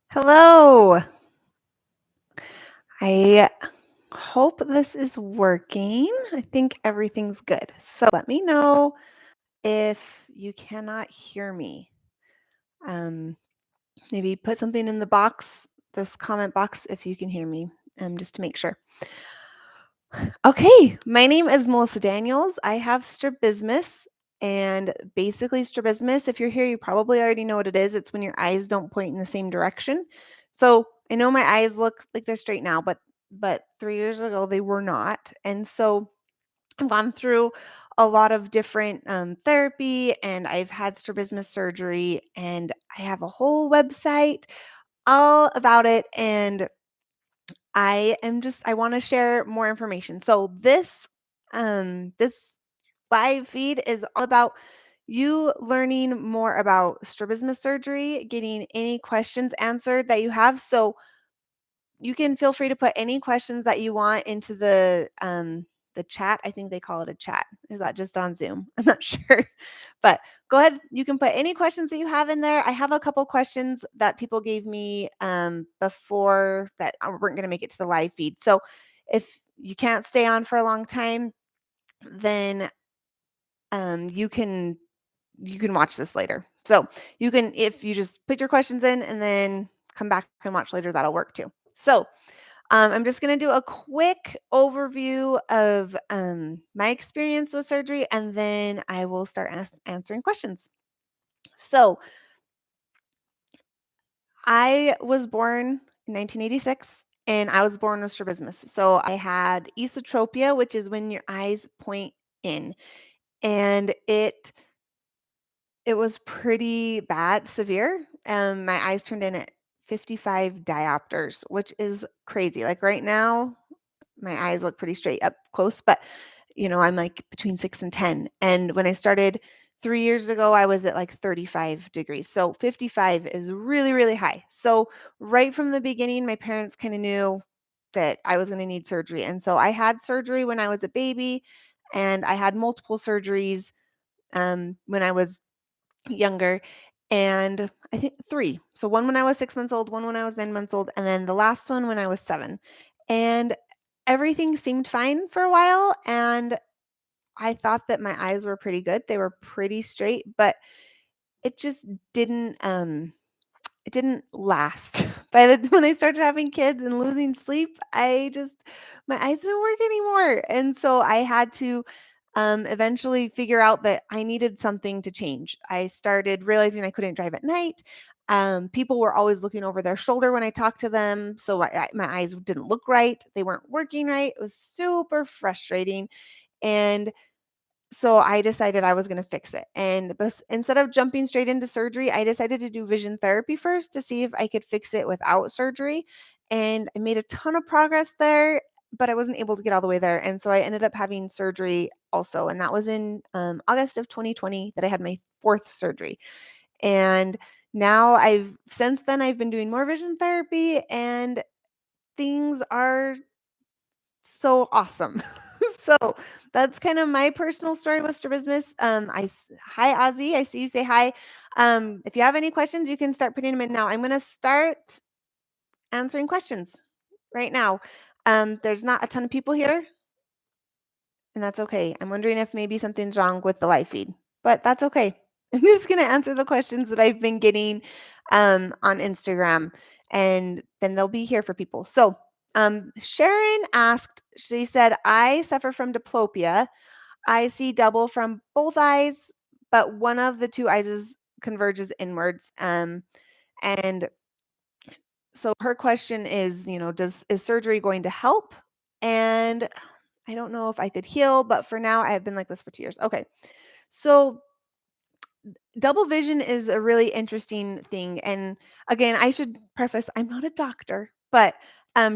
Hello. I hope this is working. I think everything's good. So let me know if you cannot hear me. Um, Maybe put something in the box, this comment box, if you can hear me, just to make sure. Okay, my name is Melissa Daniels. I have strabismus, and basically strabismus, if you're here, you probably already know what it is. It's when your eyes don't point in the same direction. So I know my eyes look like they're straight now, but 3 years ago they were not. And so I've gone through a lot of different therapy, and I've had strabismus surgery, and I have a whole website all about it. And I want to share more information. So this live feed is all about you learning more about strabismus surgery, getting any questions answered that you have. So you can feel free to put any questions that you want into the chat. I think they call it a chat. Is that just on Zoom? I'm not sure. But go ahead. You can put any questions that you have in there. I have a couple questions that people gave me before that weren't going to make it to the live feed. So if you can't stay on for a long time, then you can watch this later. So you can, if you just put your questions in and then come back and watch later, that'll work too. So I'm just going to do a quick overview of my experience with surgery, and then I will start answering questions. So I was born in 1986, and I was born with strabismus. So I had esotropia, which is when your eyes point in, and it was pretty bad, severe. My eyes turned in at 55 diopters, which is crazy. Like right now, my eyes look pretty straight up close, but I'm like between 6 and 10. And when I started 3 years ago, I was at like 35 degrees. So 55 is really, really high. So right from the beginning, my parents kind of knew that I was going to need surgery. And so I had surgery when I was a baby, and I had multiple surgeries when I was younger, and I think 3. So one when I was 6 months old, one when I was 9 months old, and then the last one when I was 7. And everything seemed fine for a while, and I thought that my eyes were pretty good. They were pretty straight, but it just didn't it didn't last. When I started having kids and losing sleep, my eyes didn't work anymore. And so I had to eventually figure out that I needed something to change. I started realizing I couldn't drive at night. People were always looking over their shoulder when I talked to them. So my eyes didn't look right. They weren't working right. It was super frustrating. And so I decided I was going to fix it. And instead of jumping straight into surgery, I decided to do vision therapy first to see if I could fix it without surgery. And I made a ton of progress there, but I wasn't able to get all the way there. And so I ended up having surgery also. And that was in August of 2020 that I had my 4th surgery. And now since then, I've been doing more vision therapy, and things are so awesome. So that's kind of my personal story with strabismus. Hi Ozzy, I see you say hi. If you have any questions, you can start putting them in now. I'm going to start answering questions right now. There's not a ton of people here, and that's okay. I'm wondering if maybe something's wrong with the live feed, but that's okay. I'm just going to answer the questions that I've been getting on Instagram, and then they'll be here for people. So Sharon asked, she said, I suffer from diplopia. I see double from both eyes, but one of the two eyes converges inwards. And so her question is, is surgery going to help? And I don't know if I could heal, but for now, I have been like this for 2 years. Okay. So double vision is a really interesting thing. And again, I should preface, I'm not a doctor, but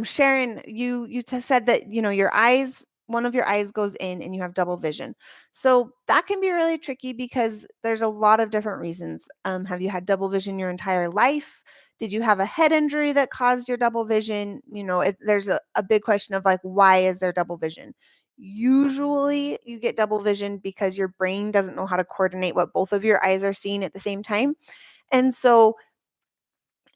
Sharon, you said that your eyes, one of your eyes goes in and you have double vision. So that can be really tricky because there's a lot of different reasons. Have you had double vision your entire life? Did you have a head injury that caused your double vision? There's a big question of like, why is there double vision? Usually you get double vision because your brain doesn't know how to coordinate what both of your eyes are seeing at the same time. And so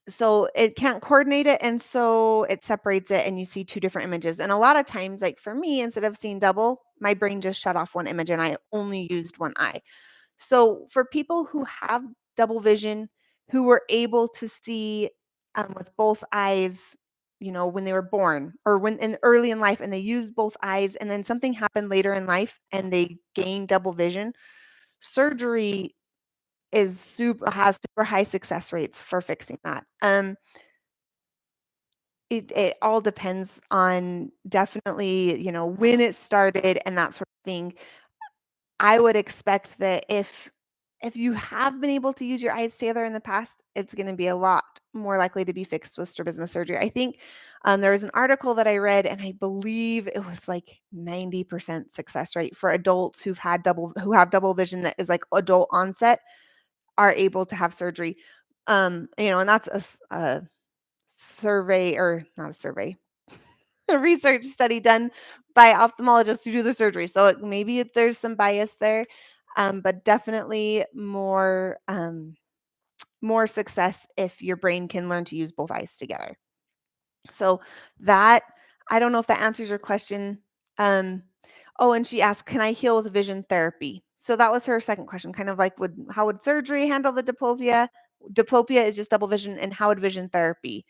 So it can't coordinate it, and so it separates it, and you see 2 different images. And a lot of times, like for me, instead of seeing double, my brain just shut off one image and I only used one eye. So for people who have double vision, who were able to see with both eyes, when they were born or when in early in life and they used both eyes and then something happened later in life and they gained double vision, surgery has super high success rates for fixing that. It all depends on definitely, when it started and that sort of thing. I would expect that if you have been able to use your eyes together in the past, it's gonna be a lot more likely to be fixed with strabismus surgery. I think, there was an article that I read, and I believe it was like 90% success rate for adults who have double vision that is like adult onset are able to have surgery. And that's a survey or not a survey, a research study done by ophthalmologists who do the surgery. So there's some bias there, but definitely more success if your brain can learn to use both eyes together. So that I don't know if that answers your question. Um, oh, and she asked, "Can I heal with vision therapy?" So that was her second question, kind of like, would how would surgery handle the diplopia? Diplopia is just double vision, and how would vision therapy?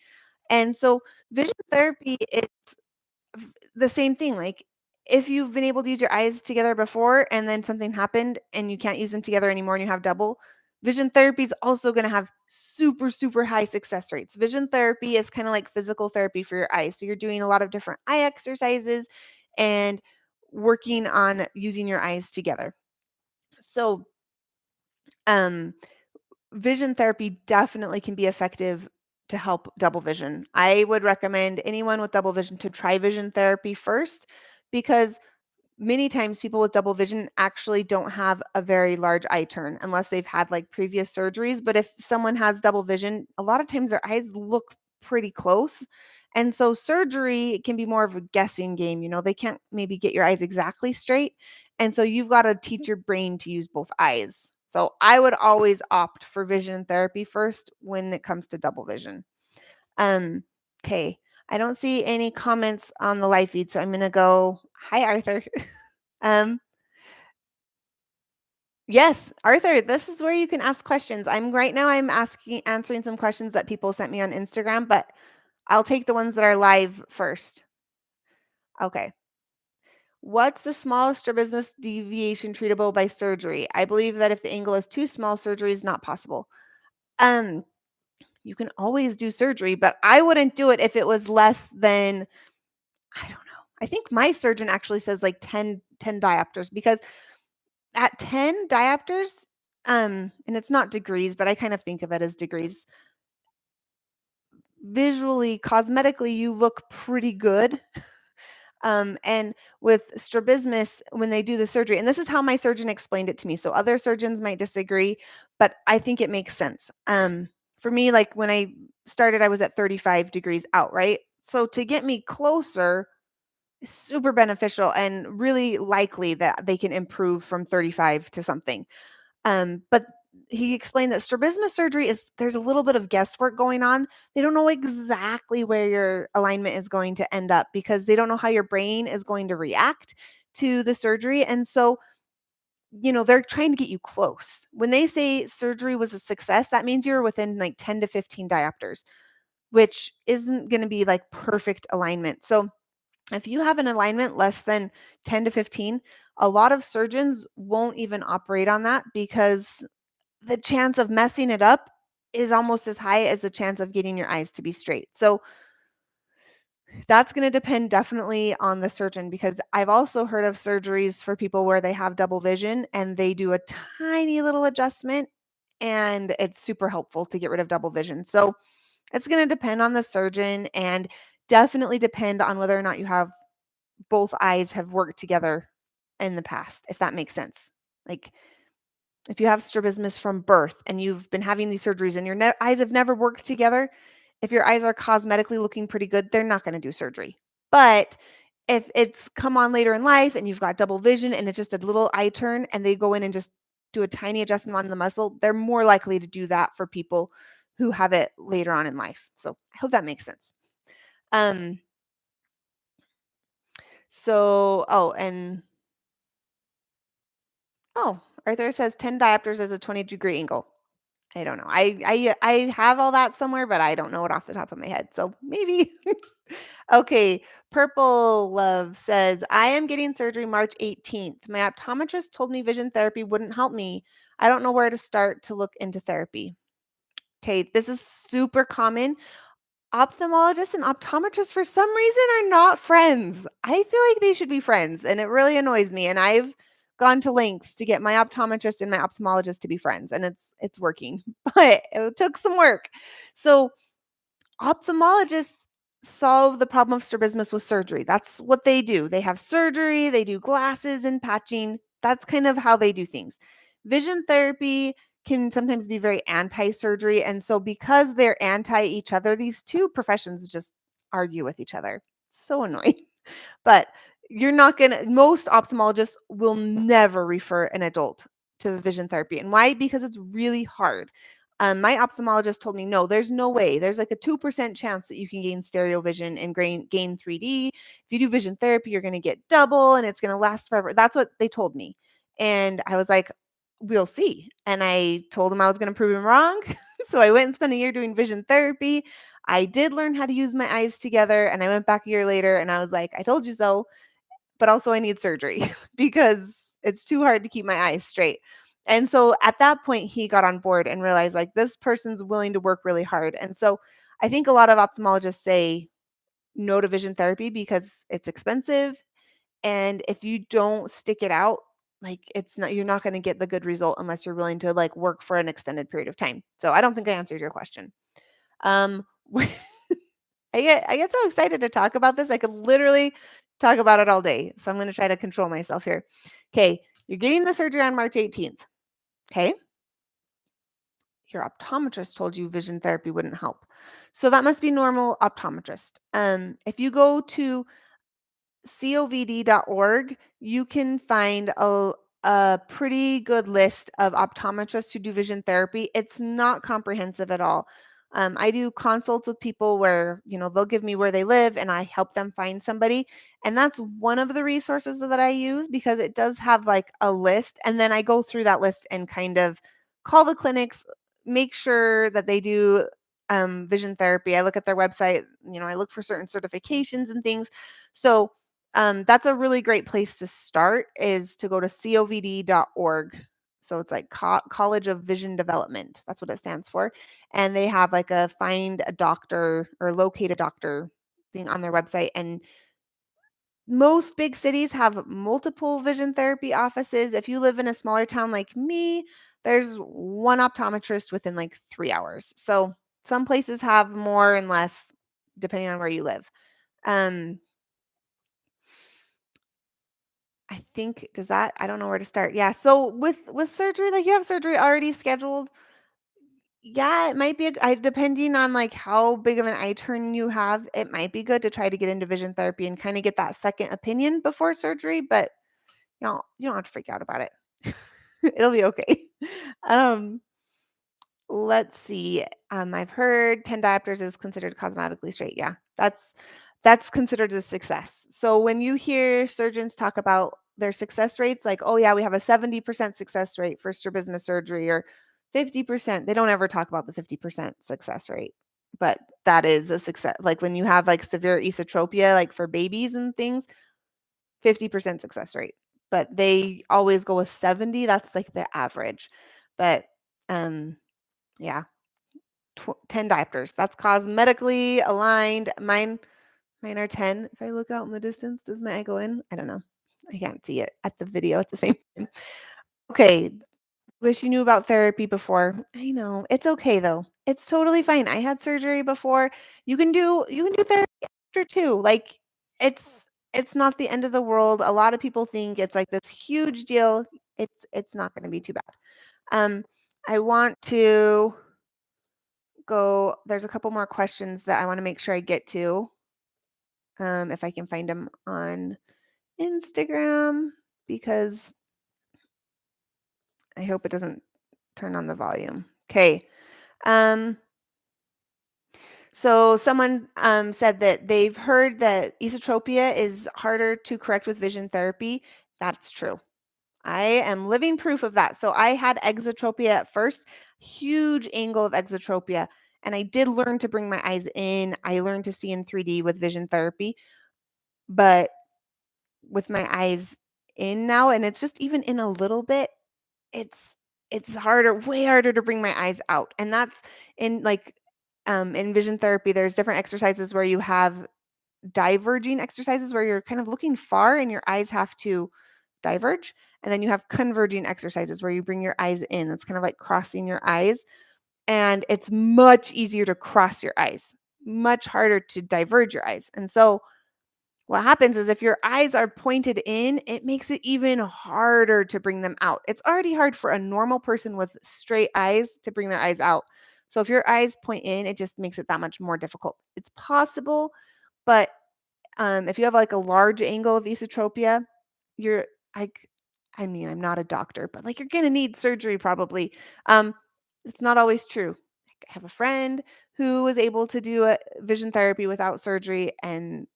And so vision therapy is the same thing, like, if you've been able to use your eyes together before and then something happened and you can't use them together anymore and you have double, vision therapy is also gonna have super, super high success rates. Vision therapy is kinda like physical therapy for your eyes, so you're doing a lot of different eye exercises and working on using your eyes together. So, um vision therapy definitely can be effective to help double vision. I would recommend anyone with double vision to try vision therapy first because many times people with double vision actually don't have a very large eye turn unless they've had like previous surgeries. But if someone has double vision, a lot of times their eyes look pretty close. And so surgery can be more of a guessing game. They can't maybe get your eyes exactly straight. And so you've got to teach your brain to use both eyes. So I would always opt for vision therapy first when it comes to double vision. Um, okay. I don't see any comments on the live feed, so I'm gonna go. Hi, Arthur. Um, yes, Arthur, this is where you can ask questions. I'm asking answering some questions that people sent me on Instagram, but I'll take the ones that are live first. Okay. What's the smallest strabismus deviation treatable by surgery? I believe that if the angle is too small, surgery is not possible. Um, you can always do surgery, but I wouldn't do it if it was less than, I don't know. I think my surgeon actually says like ten diopters because at 10 diopters, and it's not degrees, but I kind of think of it as degrees. Visually, cosmetically, you look pretty good. And with strabismus, when they do the surgery, and this is how my surgeon explained it to me. So other surgeons might disagree, but I think it makes sense. For me, like when I started, I was at 35 degrees out, right? So to get me closer, is super beneficial and really likely that they can improve from 35 to something. But he explained that strabismus surgery there's a little bit of guesswork going on. They don't know exactly where your alignment is going to end up because they don't know how your brain is going to react to the surgery. And so, they're trying to get you close. When they say surgery was a success, that means you're within like 10 to 15 diopters, which isn't going to be like perfect alignment. So, if you have an alignment less than 10 to 15, a lot of surgeons won't even operate on that because the chance of messing it up is almost as high as the chance of getting your eyes to be straight. So that's going to depend definitely on the surgeon because I've also heard of surgeries for people where they have double vision and they do a tiny little adjustment and it's super helpful to get rid of double vision. So it's going to depend on the surgeon and definitely depend on whether or not you have both eyes have worked together in the past, if that makes sense. Like if you have strabismus from birth and you've been having these surgeries and your eyes have never worked together, if your eyes are cosmetically looking pretty good, they're not going to do surgery. But if it's come on later in life and you've got double vision and it's just a little eye turn and they go in and just do a tiny adjustment on the muscle, they're more likely to do that for people who have it later on in life. So I hope that makes sense. Um, and Arthur says 10 diopters is a 20-degree angle. I don't know. I have all that somewhere, but I don't know it off the top of my head. So maybe. Okay. Purple Love says, I am getting surgery March 18th. My optometrist told me vision therapy wouldn't help me. I don't know where to start to look into therapy. Okay. This is super common. Ophthalmologists and optometrists, for some reason, are not friends. I feel like they should be friends, and it really annoys me. And I've gone to lengths to get my optometrist and my ophthalmologist to be friends, and it's working, but it took some work. So ophthalmologists solve the problem of strabismus with surgery. That's what they do. They have surgery, they do glasses and patching. That's kind of how they do things. Vision therapy can sometimes be very anti-surgery, and so because they're anti each other, these two professions just argue with each other. So annoying. But you're not gonna most ophthalmologists will never refer an adult to vision therapy. And why? Because it's really hard. My ophthalmologist told me, no, there's no way. There's like a 2% chance that you can gain stereo vision and gain 3D. If you do vision therapy, you're going to get double and it's going to last forever. That's what they told me. And I was like, we'll see. And I told him I was going to prove him wrong. So I went and spent a year doing vision therapy. I did learn how to use my eyes together. And I went back a year later and I was like, I told you so. But also, I need surgery because it's too hard to keep my eyes straight. And so at that point, he got on board and realized like this person's willing to work really hard. And so I think a lot of ophthalmologists say no to vision therapy because it's expensive. And if you don't stick it out, like you're not going to get the good result unless you're willing to like work for an extended period of time. So I don't think I answered your question. Um, I get so excited to talk about this. I could literally talk about it all day. So I'm going to try to control myself here. Okay, you're getting the surgery on March 18th. Okay. Your optometrist told you vision therapy wouldn't help. So that must be normal optometrist. If you go to covd.org, you can find a pretty good list of optometrists who do vision therapy. It's not comprehensive at all. I do consults with people where, they'll give me where they live and I help them find somebody. And that's one of the resources that I use because it does have like a list. And then I go through that list and kind of call the clinics, make sure that they do vision therapy. I look at their website, I look for certain certifications and things. So that's a really great place to start is to go to covd.org. So it's like College of Vision Development. That's what it stands for. And they have like a find a doctor or locate a doctor thing on their website. And most big cities have multiple vision therapy offices. If you live in a smaller town like me, there's one optometrist within like 3 hours. So some places have more and less depending on where you live. Um, I think I don't know where to start. Yeah. So with surgery, like you have surgery already scheduled. Yeah, it might be depending on like how big of an eye turn you have, it might be good to try to get into vision therapy and kind of get that second opinion before surgery, but you don't have to freak out about it. It'll be okay. Um, let's see. I've heard 10 diopters is considered cosmetically straight. Yeah, that's considered a success. So when you hear surgeons talk about their success rates, like, oh yeah, we have a 70% success rate for strabismus surgery or 50%, they don't ever talk about the 50% success rate. But that is a success. Like when you have like severe esotropia, like for babies and things, 50% success rate. But they always go with 70. That's like the average. But um yeah, 10 diopters. That's cosmetically aligned. Mine are 10. If I look out in the distance, does my eye go in? I don't know. I can't see it at the video at the same time. Okay. Wish you knew about therapy before. I know. It's okay though. It's totally fine. I had surgery before. You can do therapy after too. Like it's not the end of the world. A lot of people think it's like this huge deal. It's not going to be too bad. Um I want to go there's a couple more questions that I want to make sure I get to. If I can find them on Instagram because I hope it doesn't turn on the volume. Okay. Um, So someone said that they've heard that esotropia is harder to correct with vision therapy. That's true. I am living proof of that. So I had exotropia at first, huge angle of exotropia, and I did learn to bring my eyes in. I learned to see in 3D with vision therapy, but with my eyes in now, and it's just even in a little bit, it's it's harder, way harder to bring my eyes out. And that's in in vision therapy, there's different exercises where you have diverging exercises where you're kind of looking far and your eyes have to diverge. And then you have converging exercises where you bring your eyes in. It's kind of like crossing your eyes. And it's much easier to cross your eyes, much harder to diverge your eyes. And so what happens is if your eyes are pointed in, it makes it even harder to bring them out. It's already hard for a normal person with straight eyes to bring their eyes out. So if your eyes point in, it just makes it that much more difficult. It's possible, but if you have like a large angle of esotropia, you're like, I mean, I'm not a doctor, but like you're gonna need surgery probably. Um, it's not always true. Like, I have a friend who was able to do a vision therapy without surgery and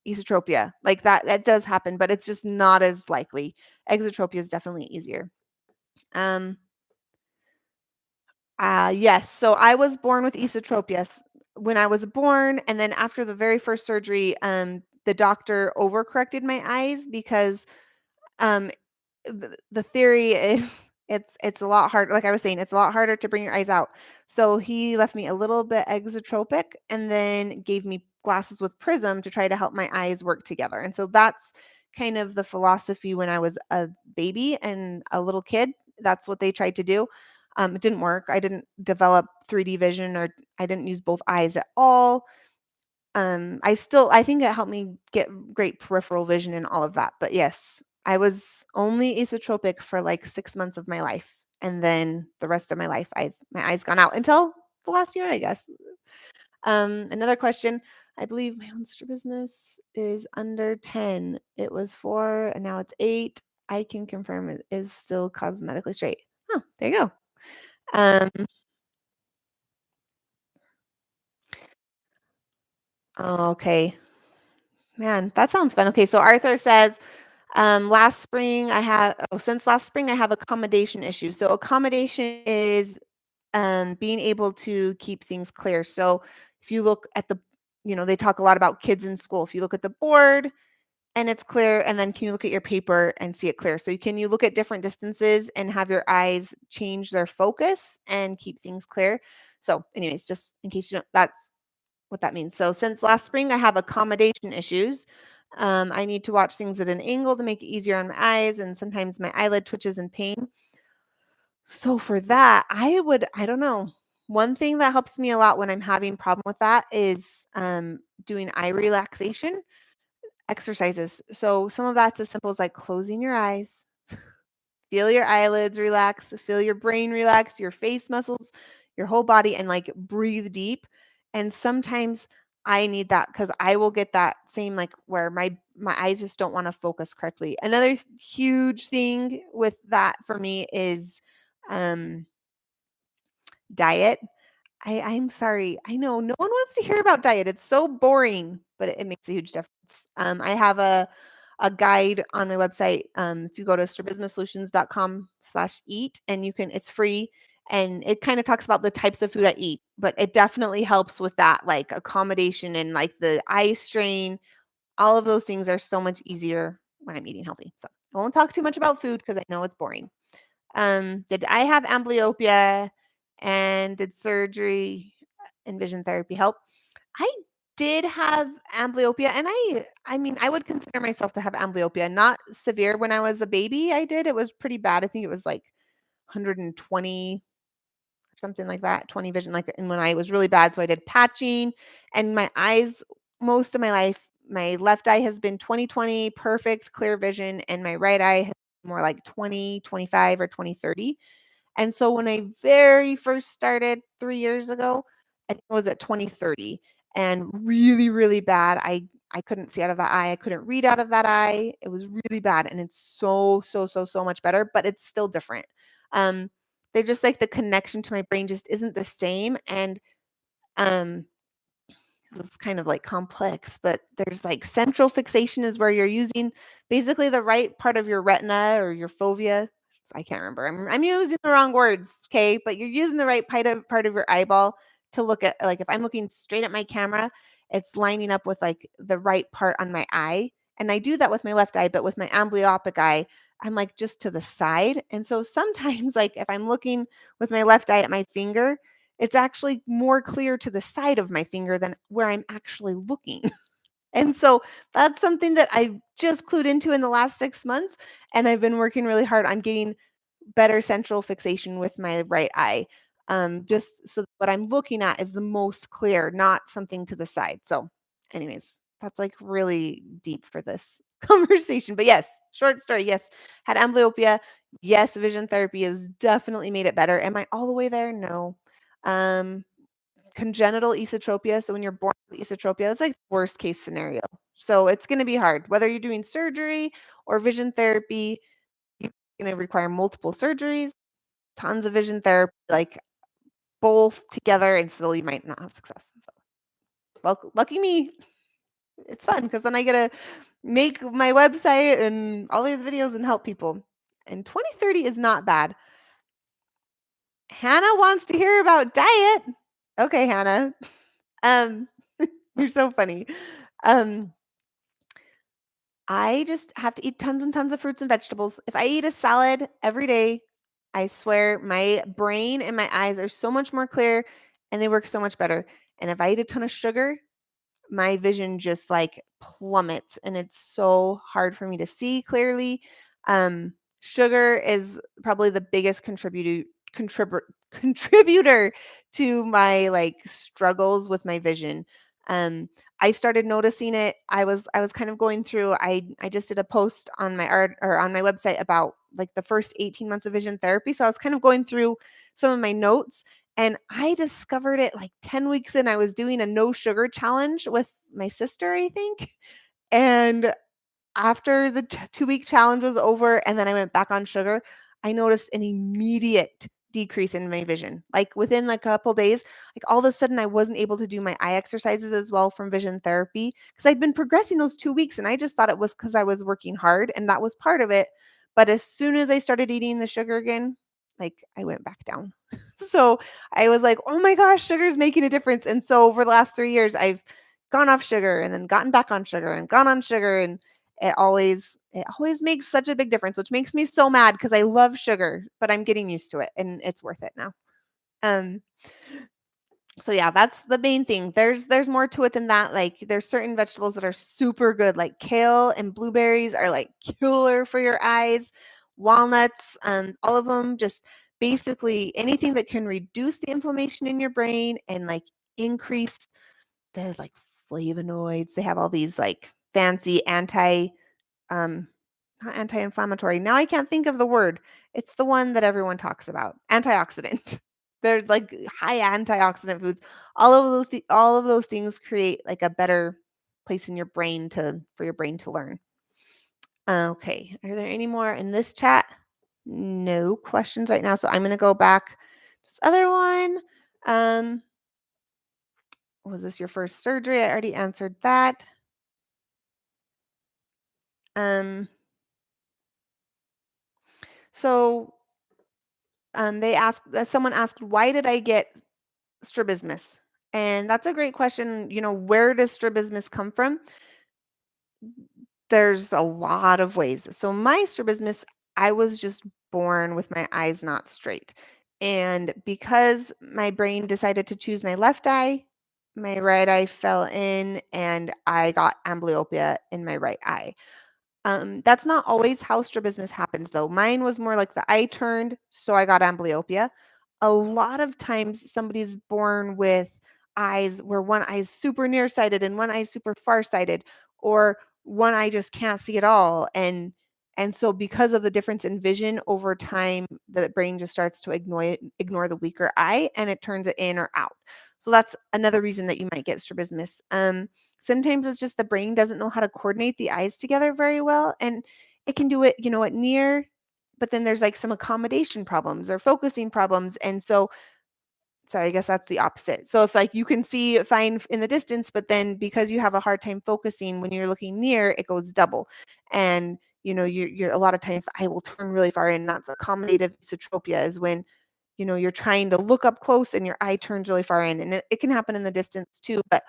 esotropia. Like that does happen, but it's just not as likely. Exotropia is definitely easier. Um, yes. So I was born with esotropia when I was born, and then after the very first surgery, the doctor overcorrected my eyes because um, the theory is it's a lot harder. Like I was saying, it's a lot harder to bring your eyes out. So he left me a little bit exotropic and then gave me glasses with prism to try to help my eyes work together. And so that's kind of the philosophy when I was a baby and a little kid. That's what they tried to do. It didn't work. I didn't develop 3D vision, or I didn't use both eyes at all. I think it helped me get great peripheral vision and all of that, but yes, I was only aesthetropic for, like, 6 months of my life, and then the rest of my life, I've my eyes gone out until the last year, I guess. Another question, I believe my own strabismus is under 10. It was 4 and now it's 8. I can confirm it is still cosmetically straight. Oh, there you go. Um, okay. Man, that sounds fun. Okay, so Arthur says, since last spring I have accommodation issues. So accommodation is being able to keep things clear. So if you look at they talk a lot about kids in school. If you look at the board and it's clear, and then can you look at your paper and see it clear? So can you look at different distances and have your eyes change their focus and keep things clear? So, anyways, just in case you don't, that's what that means. So since last spring, I have accommodation issues. I need to watch things at an angle to make it easier on my eyes, and sometimes my eyelid twitches in pain. So for that, I don't know. One thing that helps me a lot when I'm having problem with that is doing eye relaxation exercises. So some of that's as simple as like closing your eyes. Feel your eyelids relax, feel your brain relax, your face muscles, your whole body, and like breathe deep. And sometimes I need that because I will get that same like where my eyes just don't want to focus correctly. Another huge thing with that for me is um diet. I'm sorry. I know no one wants to hear about diet. It's so boring, but it makes a huge difference. I have a guide on my website. If you go to strabismussolutions.com/eat, and it's free, and it kind of talks about the types of food I eat, but it definitely helps with that, like accommodation and like the eye strain. All of those things are so much easier when I'm eating healthy. So I won't talk too much about food because I know it's boring. Did I have amblyopia and did surgery and vision therapy help? I did have amblyopia, and I mean, I would consider myself to have amblyopia, not severe when I was a baby. I did. It was pretty bad. I think it was like 120, something like that, 20 vision, like, and when I was really bad, so I did patching, and my eyes most of my life, my left eye has been 20/20 perfect clear vision, and my right eye has been more like 20/25 or 20/30. And so when I very first started 3 years ago, I think it was at 20/30 and really, really bad. I couldn't see out of that eye. I couldn't read out of that eye. It was really bad, and it's so, so, so, so much better, but it's still different. Um, they're just like the connection to my brain just isn't the same, and, um, It's kind of like complex, but there's like central fixation is where you're using basically the right part of your retina or your fovea. I can't remember. I'm using the wrong words, okay? But you're using the right part of your eyeball to look at. Like if I'm looking straight at my camera, it's lining up with like the right part on my eye. And I do that with my left eye, but with my amblyopic eye, I'm like just to the side. And so sometimes like if I'm looking with my left eye at my finger, it's actually more clear to the side of my finger than where I'm actually looking. And so that's something that I just clued into in the last 6 months, and I've been working really hard on getting better central fixation with my right eye, just so that what I'm looking at is the most clear, not something to the side. So anyways, that's, like, really deep for this conversation, but yes, short story, yes, had amblyopia. Yes, vision therapy has definitely made it better. Am I all the way there? No. Um, Congenital esotropia, so when you're born with esotropia, that's like worst case scenario. So it's gonna be hard. Whether you're doing surgery or vision therapy, you're gonna require multiple surgeries, tons of vision therapy, like both together, and still you might not have success. So, well, lucky me. It's fun because then I get to make my website and all these videos and help people. And 2030 is not bad. Hannah wants to hear about diet. Okay, Hannah. Um, you're so funny. Um, I just have to eat tons and tons of fruits and vegetables. If I eat a salad every day, I swear my brain and my eyes are so much more clear and they work so much better. And if I eat a ton of sugar, my vision just like plummets and it's so hard for me to see clearly. Sugar is probably the biggest contributor to my like struggles with my vision. Um, I started noticing it. I was kind of going through. I just did a post on my art or on my website about like the first 18 months of vision therapy. So I was kind of going through some of my notes and I discovered it like 10 weeks in. I was doing a no sugar challenge with my sister, I think. And after the 2-week challenge was over and then I went back on sugar, I noticed an immediate decrease in my vision. Like within like a couple days, like all of a sudden I wasn't able to do my eye exercises as well from vision therapy because I'd been progressing those 2 weeks and I just thought it was because I was working hard and that was part of it. But as soon as I started eating the sugar again, like I went back down. So I was like, oh my gosh, sugar's making a difference. And so over the last 3 years, I've gone off sugar and then gotten back on sugar and gone on sugar and it always makes such a big difference, which makes me so mad because I love sugar, but I'm getting used to it and it's worth it now. Um, so yeah, that's the main thing. There's more to it than that. Like there's certain vegetables that are super good, like kale and blueberries are like killer for your eyes. Walnuts, all of them just basically anything that can reduce the inflammation in your brain and like increase the like flavonoids. They have all these like fancy um not anti-inflammatory. Now I can't think of the word. It's the one that everyone talks about. Antioxidant. They're like high antioxidant foods. All of those things create like a better place in your brain to for your brain to learn. Okay. Are there any more in this chat? No questions right now. So I'm going to go back. This other one. Um, was this your first surgery? I already answered that. Um, so someone asked, why did I get strabismus? And that's a great question. Where does strabismus come from? There's a lot of ways. So my strabismus, I was just born with my eyes not straight. And because my brain decided to choose my left eye, my right eye fell in and I got amblyopia in my right eye. That's not always how strabismus happens, though. Mine was more like the eye turned, so I got amblyopia. A lot of times, somebody's born with eyes where one eye is super nearsighted and one eye is super farsighted, or one eye just can't see at all. And so, because of the difference in vision over time, the brain just starts to ignore the weaker eye, and it turns it in or out. So that's another reason that you might get strabismus. Sometimes it's just the brain doesn't know how to coordinate the eyes together very well, and it can do it, at near, but then there's like some accommodation problems or focusing problems. And so sorry, I guess that's the opposite. So if like you can see fine in the distance, but then because you have a hard time focusing when you're looking near, it goes double. And you're a lot of times the eye will turn really far in. That's accommodative esotropia is when you're trying to look up close and your eye turns really far in. And it can happen in the distance too, but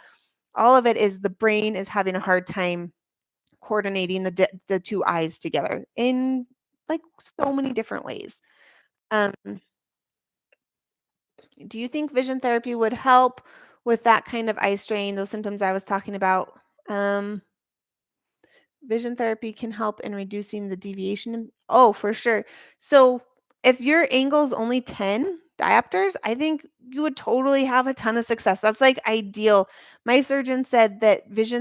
all of it is the brain is having a hard time coordinating the two eyes together in like so many different ways. Um, do you think vision therapy would help with that kind of eye strain, those symptoms I was talking about? Um, Vision therapy can help in reducing the deviation. Oh, for sure. So if your angle is only 10 diopters, I think you would totally have a ton of success. That's like ideal. My surgeon said that this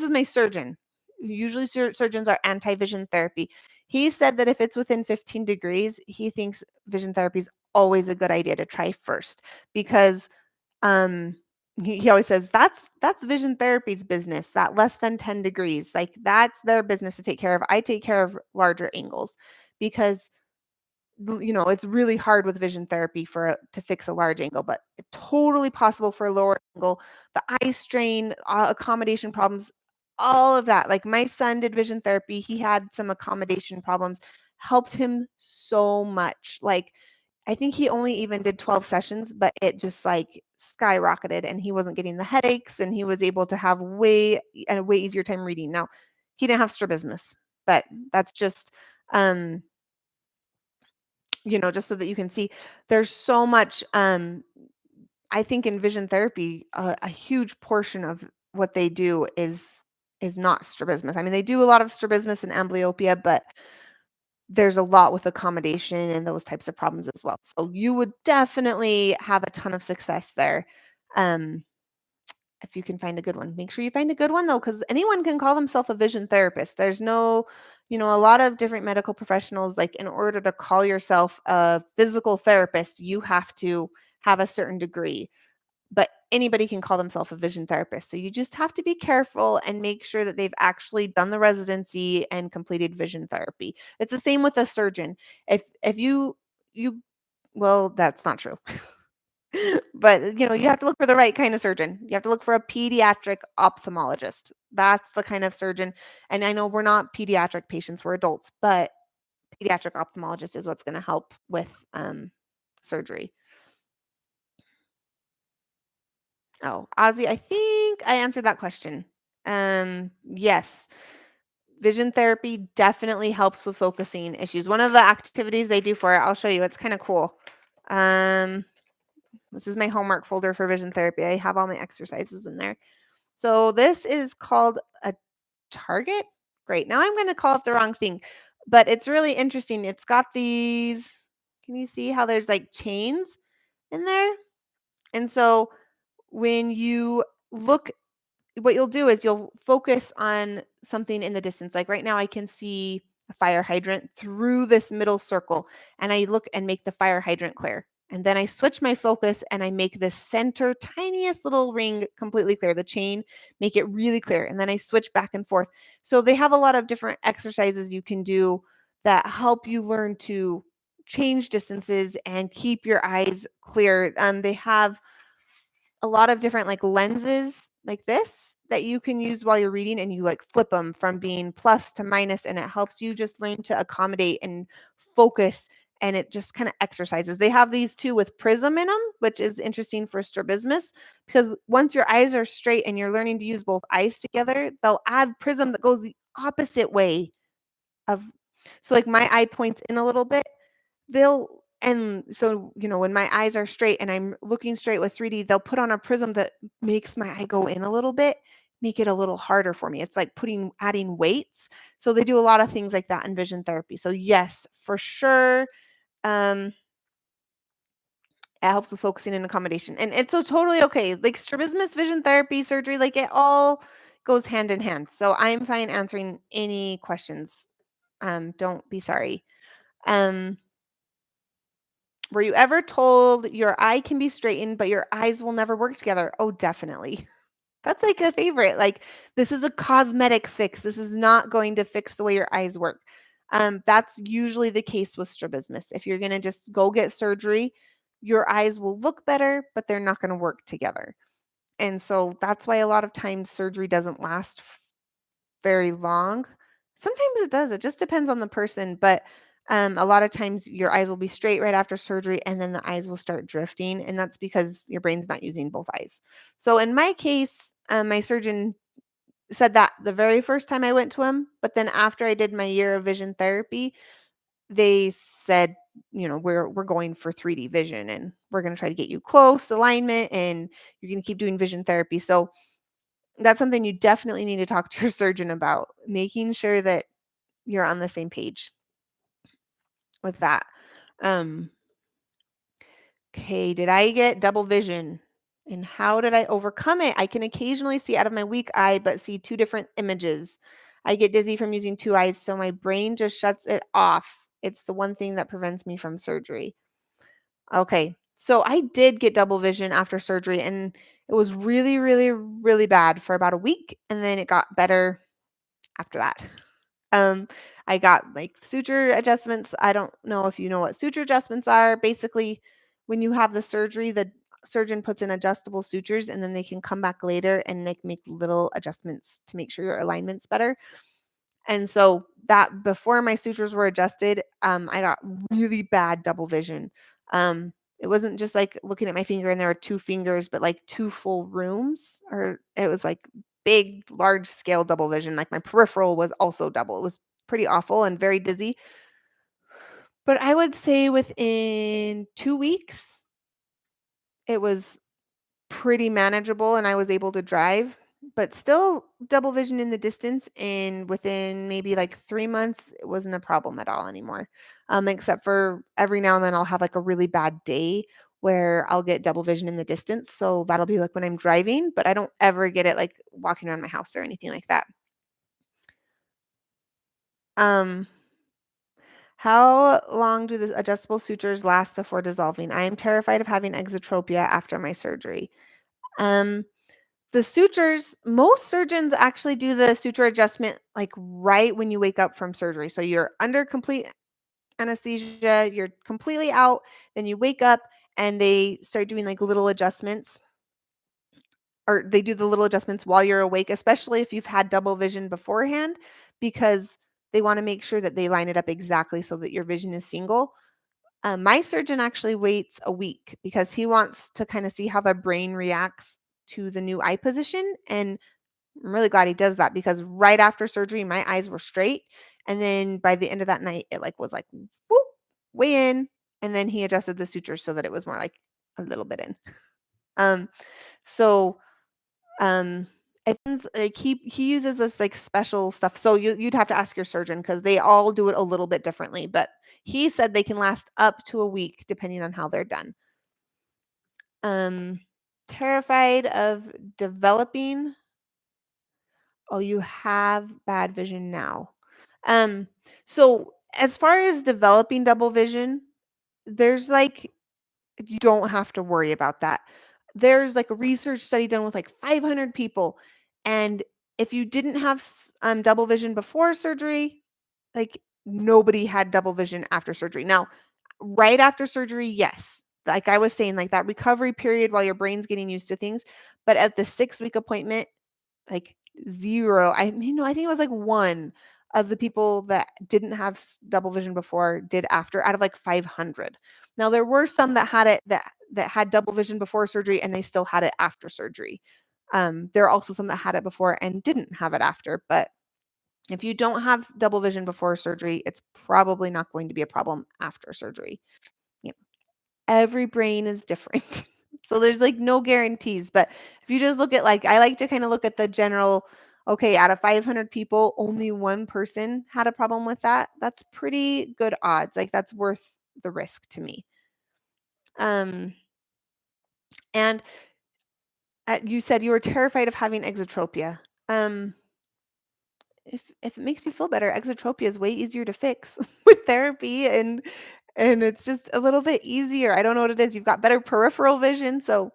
is my surgeon. Usually surgeons are anti-vision therapy. He said that if it's within 15 degrees, he thinks vision therapy is always a good idea to try first because um, he always says, "That's vision therapy's business, that less than 10 degrees, like, that's their business to take care of. I take care of larger angles," because it's really hard with vision therapy to fix a large angle, but it's totally possible for a lower angle. The eye strain, accommodation problems, all of that. Like my son did vision therapy, he had some accommodation problems, helped him so much. Like I think he only even did 12 sessions, but it just like skyrocketed and he wasn't getting the headaches and he was able to have a way easier time reading. Now, he didn't have strabismus, but that's just um just so that you can see there's so much I think in vision therapy a huge portion of what they do is not strabismus. I mean, they do a lot of strabismus and amblyopia, but there's a lot with accommodation and those types of problems as well. So you would definitely have a ton of success there. Um, if you can find a good one. Make sure you find a good one though, because anyone can call themselves a vision therapist. There's no, a lot of different medical professionals, like in order to call yourself a physical therapist, you have to have a certain degree. But anybody can call themselves a vision therapist. So you just have to be careful and make sure that they've actually done the residency and completed vision therapy. It's the same with a surgeon. If you well, that's not true. But, you have to look for the right kind of surgeon. You have to look for a pediatric ophthalmologist. That's the kind of surgeon. And I know we're not pediatric patients, we're adults, but pediatric ophthalmologist is what's going to help with surgery. Oh, Ozzy, I think I answered that question. Yes, vision therapy definitely helps with focusing issues. One of the activities they do for it, I'll show you. It's kind of cool. Um, this is my homework folder for vision therapy. I have all my exercises in there. So this is called a target. Great. Now I'm going to call it the wrong thing, but it's really interesting. It's got these. Can you see how there's like chains in there? And so when you look, what you'll do is you'll focus on something in the distance. Like right now, I can see a fire hydrant through this middle circle, and I look and make the fire hydrant clear. And then I switch my focus and I make the center tiniest little ring completely clear, the chain, make it really clear. And then I switch back and forth. So they have a lot of different exercises you can do that help you learn to change distances and keep your eyes clear. They have a lot of different like lenses like this that you can use while you're reading and you like flip them from being plus to minus and it helps you just learn to accommodate and focus and it just kind of exercises. They have these too with prism in them, which is interesting for strabismus because once your eyes are straight and you're learning to use both eyes together, they'll add prism that goes the opposite way of so like my eye points in a little bit they'll and so, when my eyes are straight and I'm looking straight with 3D, they'll put on a prism that makes my eye go in a little bit, make it a little harder for me. It's like adding weights. So they do a lot of things like that in vision therapy. So yes, for sure, um, it helps with focusing and accommodation. And it's so totally okay. Like strabismus, vision therapy, surgery, like it all goes hand in hand. So I'm fine answering any questions. Don't be sorry. Um, Were you ever told your eye can be straightened, but your eyes will never work together? Oh, definitely. That's like a favorite. Like, this is a cosmetic fix. This is not going to fix the way your eyes work. That's usually the case with strabismus. If you're going to just go get surgery, your eyes will look better, but they're not going to work together. And so that's why a lot of times surgery doesn't last very long. Sometimes it does. It just depends on the person, but a lot of times your eyes will be straight right after surgery and then the eyes will start drifting, and that's because your brain's not using both eyes. So in my case, my surgeon said that the very first time I went to him, but then after I did my year of vision therapy, they said, we're going for 3D vision and we're going to try to get you close alignment and you're going to keep doing vision therapy. So that's something you definitely need to talk to your surgeon about, making sure that you're on the same page with that. Um, okay, did I get double vision? And how did I overcome it? I can occasionally see out of my weak eye, but see two different images. I get dizzy from using two eyes, so my brain just shuts it off. It's the one thing that prevents me from surgery. Okay. So I did get double vision after surgery, and it was really, really, really bad for about a week. And then it got better after that. Um, I got like suture adjustments. I don't know if you know what suture adjustments are. Basically, when you have the surgery, the surgeon puts in adjustable sutures and then they can come back later and make little adjustments to make sure your alignment's better. And so that before my sutures were adjusted, I got really bad double vision. It wasn't just like looking at my finger and there were two fingers, but like two full rooms, or it was like big, large scale double vision. Like my peripheral was also double. It was pretty awful and very dizzy. But I would say within 2 weeks, it was pretty manageable and I was able to drive, but still double vision in the distance. And within maybe like 3 months, it wasn't a problem at all anymore. Except for every now and then I'll have like a really bad day where I'll get double vision in the distance. So that'll be like when I'm driving, but I don't ever get it like walking around my house or anything like that. Um, how long do the adjustable sutures last before dissolving? I am terrified of having exotropia after my surgery. Um, The sutures, most surgeons actually do the suture adjustment like right when you wake up from surgery. So you're under complete anesthesia, you're completely out, then you wake up and they start doing like little adjustments, or they do the little adjustments while you're awake, especially if you've had double vision beforehand, because they want to make sure that they line it up exactly so that your vision is single. My surgeon actually waits a week because he wants to kind of see how the brain reacts to the new eye position. And I'm really glad he does that because right after surgery, my eyes were straight. And then by the end of that night, it like was like whoop, way in. And then he adjusted the sutures so that it was more like a little bit in. Um, so um it's like he uses this like special stuff. So you'd have to ask your surgeon because they all do it a little bit differently. But he said they can last up to a week depending on how they're done. Um, terrified of developing. Oh, you have bad vision now. Um, so as far as developing double vision, there's like you don't have to worry about that. There's like a research study done with like 500 people, and if you didn't have double vision before surgery, like nobody had double vision after surgery. Now, right after surgery, yes. Like I was saying, like that recovery period while your brain's getting used to things. But at the 6 week appointment, like 0. I think it was like 1 of the people that didn't have double vision before did after out of like 500. Now there were some that had it that had double vision before surgery and they still had it after surgery. There are also some that had it before and didn't have it after, but if you don't have double vision before surgery, it's probably not going to be a problem after surgery. Yeah. Every brain is different. So there's like no guarantees, but if you just look at like I like to kind of look at the general, okay, out of 500 people, only one person had a problem with that. That's pretty good odds. Like that's worth the risk to me. Um and you said you were terrified of having exotropia. Um if it makes you feel better, exotropia is way easier to fix with therapy and it's just a little bit easier. I don't know what it is. You've got better peripheral vision, so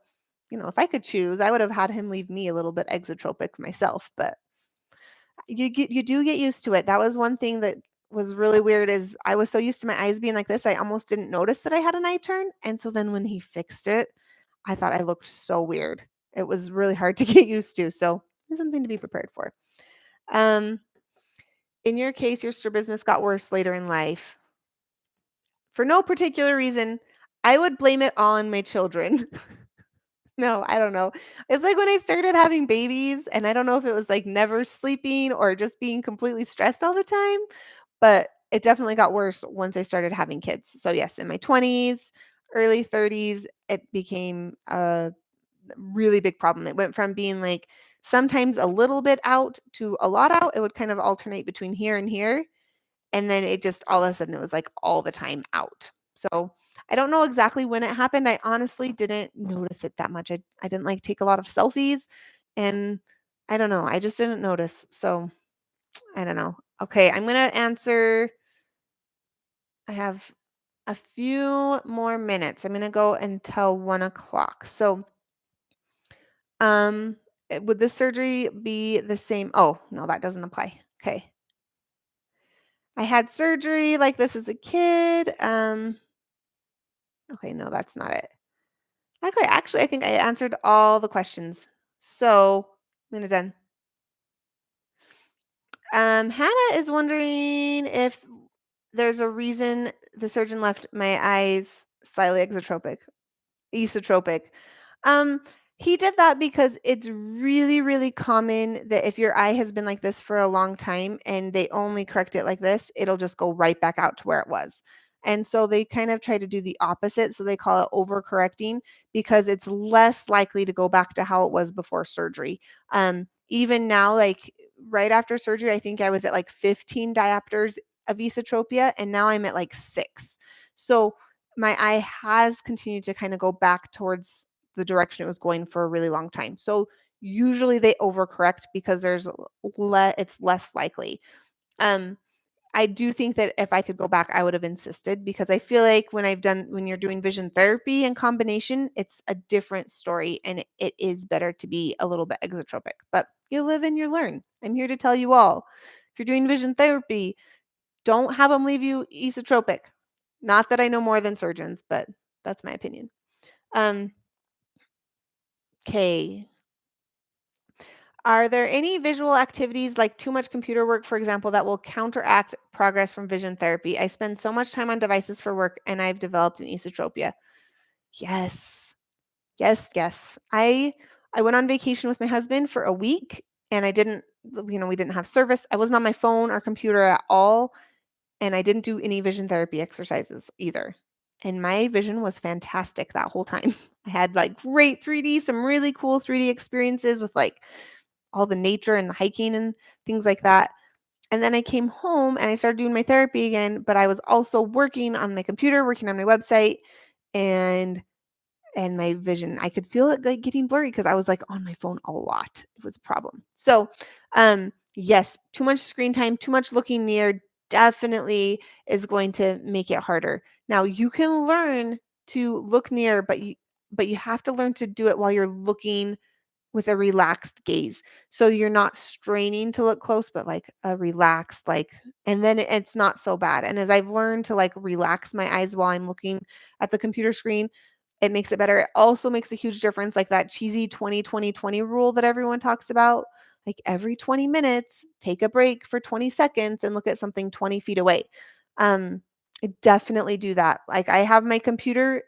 if I could choose, I would have had him leave me a little bit exotropic myself, but you do get used to it. That was one thing that was really weird is I was so used to my eyes being like this, I almost didn't notice that I had an eye turn, and so then when he fixed it, I thought I looked so weird. It was really hard to get used to, so it's something to be prepared for. Um, in your case, your strabismus got worse later in life. For no particular reason, I would blame it all on my children. No, I don't know. It's like when I started having babies, and I don't know if it was, like, never sleeping or just being completely stressed all the time, but it definitely got worse once I started having kids. So, yes, in my 20s, early 30s, it became a really big problem. It went from being, like, sometimes a little bit out to a lot out. It would kind of alternate between here and here, and then it just all of a sudden, it was, like, all the time out. So, I don't know exactly when it happened. I honestly didn't notice it that much. I didn't, like, take a lot of selfies, and I don't know, I just didn't notice. So, I don't know. Okay, I'm gonna answer I have a few more minutes. I'm gonna go until 1 o'clock. So, um, would this surgery be the same? Oh, no, that doesn't apply. Okay. I had surgery like this as a kid. Okay, no, that's not it. Okay, actually, I think I answered all the questions. So I'm gonna done. Hannah is wondering if there's a reason the surgeon left my eyes slightly exotropic. Esotropic. Um, he did that because it's really, really common that if your eye has been like this for a long time and they only correct it like this, it'll just go right back out to where it was. And so they kind of try to do the opposite. So they call it overcorrecting because it's less likely to go back to how it was before surgery. Even now, like right after surgery, I think I was at like 15 diopters of esotropia, and now I'm at like 6. So my eye has continued to kind of go back towards the direction it was going for a really long time. So usually they overcorrect because it's less likely. Um, I do think that if I could go back, I would have insisted because I feel like when you're doing vision therapy in combination, it's a different story and it is better to be a little bit exotropic. But you live and you learn. I'm here to tell you all. If you're doing vision therapy, don't have them leave you esotropic. Not that I know more than surgeons, but that's my opinion. Um, okay. Are there any visual activities like too much computer work, for example, that will counteract progress from vision therapy? I spend so much time on devices for work and I've developed an esotropia. Yes. Yes, yes. I went on vacation with my husband for a week and we didn't have service. I wasn't on my phone or computer at all. And I didn't do any vision therapy exercises either. And my vision was fantastic that whole time. I had like great 3D, some really cool 3D experiences with like all the nature and the hiking and things like that. And then I came home and I started doing my therapy again, but I was also working on my computer, working on my website, and my vision, I could feel it, like, getting blurry because I was, like, on my phone a lot. It was a problem. So, yes, too much screen time, too much looking near definitely is going to make it harder. Now, you can learn to look near, but you have to learn to do it while you're looking with a relaxed gaze. So you're not straining to look close, but like a relaxed, and then it's not so bad. And as I've learned to like relax my eyes while I'm looking at the computer screen, it makes it better. It also makes a huge difference, like that cheesy 20-20-20 rule that everyone talks about. Like every 20 minutes, take a break for 20 seconds and look at something 20 feet away. Um, I definitely do that. Like I have my computer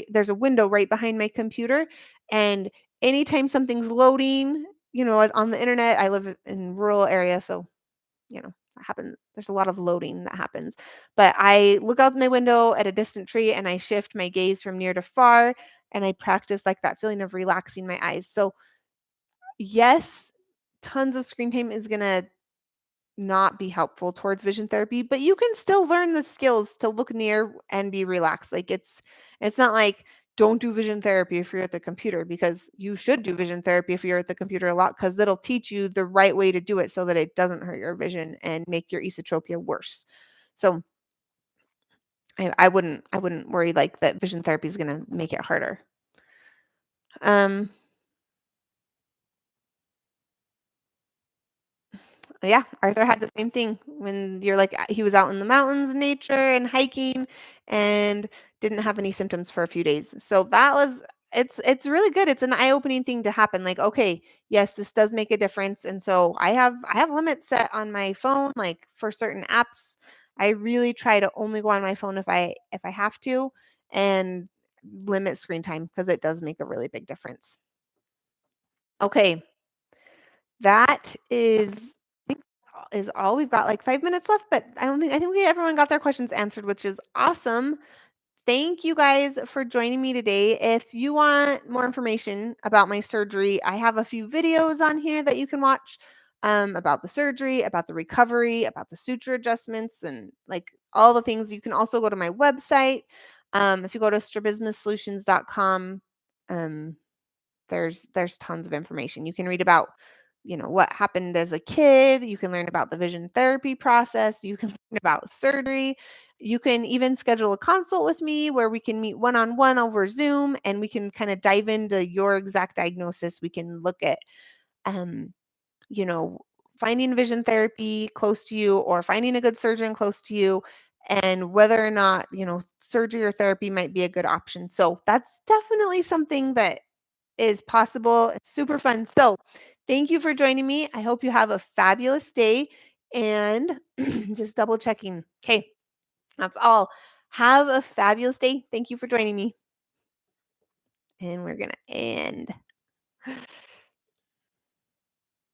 there's a window right behind my computer, and anytime something's loading, on the internet, I live in rural area, so, there's a lot of loading that happens. But I look out my window at a distant tree and I shift my gaze from near to far and I practice like that feeling of relaxing my eyes. So, yes, tons of screen time is going to not be helpful towards vision therapy, but you can still learn the skills to look near and be relaxed. Like it's not like don't do vision therapy if you're at the computer because you should do vision therapy if you're at the computer a lot because it'll teach you the right way to do it so that it doesn't hurt your vision and make your esotropia worse. So I wouldn't worry like that vision therapy is going to make it harder. Um Yeah, Arthur had the same thing when you're like, he was out in the mountains, in nature, and hiking, and didn't have any symptoms for a few days. So that was it's really good. It's an eye-opening thing to happen. Like, okay, yes, this does make a difference. And so I have limits set on my phone, like for certain apps. I really try to only go on my phone if I have to, and limit screen time because it does make a really big difference. Okay, that is all. We've got like 5 minutes left, but I think everyone got their questions answered, which is awesome. Thank you guys for joining me today. If you want more information about my surgery, I have a few videos on here that you can watch about the surgery, about the recovery, about the suture adjustments, and like all the things. You can also go to my website. If you go to strabismussolutions.com, um, there's tons of information. You can read about, what happened as a kid, you can learn about the vision therapy process, you can learn about surgery. You can even schedule a consult with me where we can meet one-on-one over Zoom and we can kind of dive into your exact diagnosis. We can look at um, you know, finding vision therapy close to you or finding a good surgeon close to you and whether or not, surgery or therapy might be a good option. So that's definitely something that is possible. It's super fun. So, thank you for joining me. I hope you have a fabulous day and just double checking. Okay, that's all. Have a fabulous day. Thank you for joining me. And we're going to end.